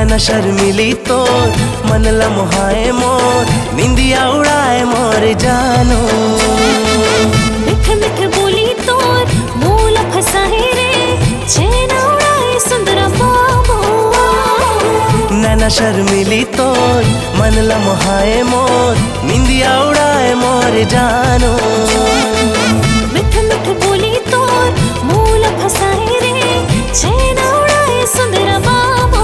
नैना शर्मिली तोर मन लम्हाए मोर निंदिया उड़ाए मोर जानो। मिठ मिठ बोली तोर मूल फसाए रे चैन उड़ाए सुंदर बाबू। नैना शर्मिली तोर मन लम्हाए मोर निंदिया उड़ाए मोर जानो। मिठ मिठ बोली तोर मूल फसाए रे चैन उड़ाए सुंदर बाबू।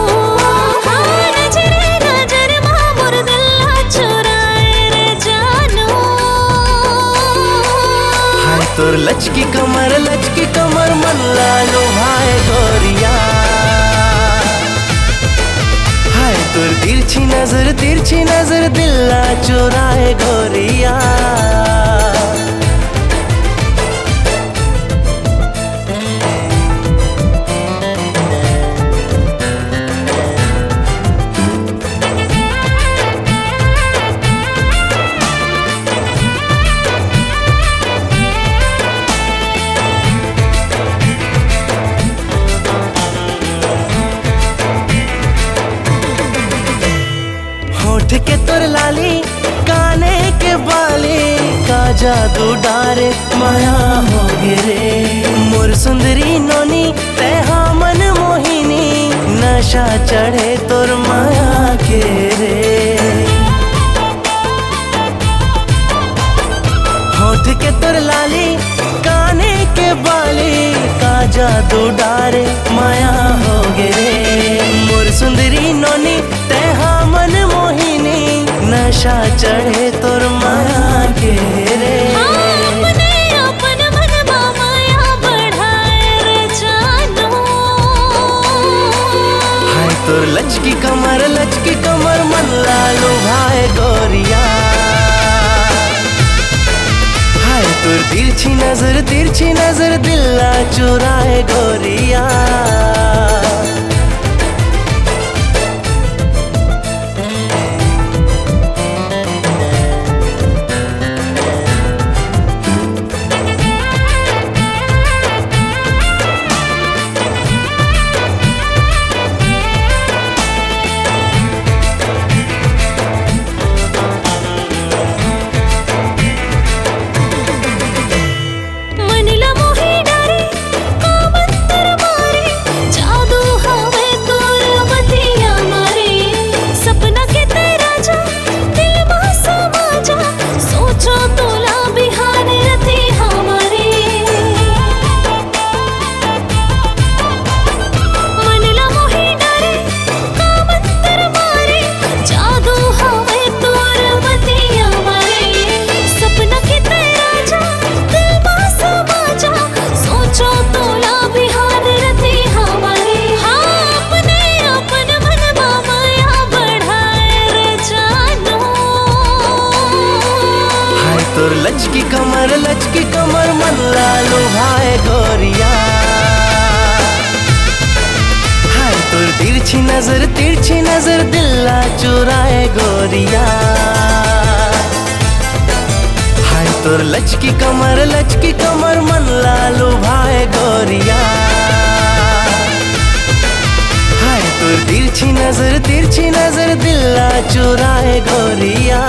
हाँ नजरे नजर मामुर दिल चुराए रे जानो। हाय तोर लचकी कमर मन लालो भाई गोरिया। हाय तोर तिरछी नजर दिल चुराए गोरिया। होठ के तोर लाली काने के बाली का जादू डारे माया हो गिरे। मोर सुंदरी नोनी तेहा मन मोहिनी नशा चढ़े तोर माया के रे। होठ के तोर लाली काने के बाली का जादू डारे माया हो गिरे। मोर सुंदरी नोनी तेहा मन मोहिनी नशा चढ़े तोर माया के रे। अपने अपन मन माया बढ़ाए रे जानो। हाय तोर लचकी कमर मन लालो भाई गोरिया। हाय तोर तिरछी नजर दिल चुराए गोरिया। तोर लचकी कमर मन लालो भाई गोरिया। हाय तोर तिरछी नजर दिल चुराए गोरिया। हाय तोर लचकी कमर मन लालो भाई गोरिया। हाय तोर तिरछी नजर दिल चुराए गोरिया।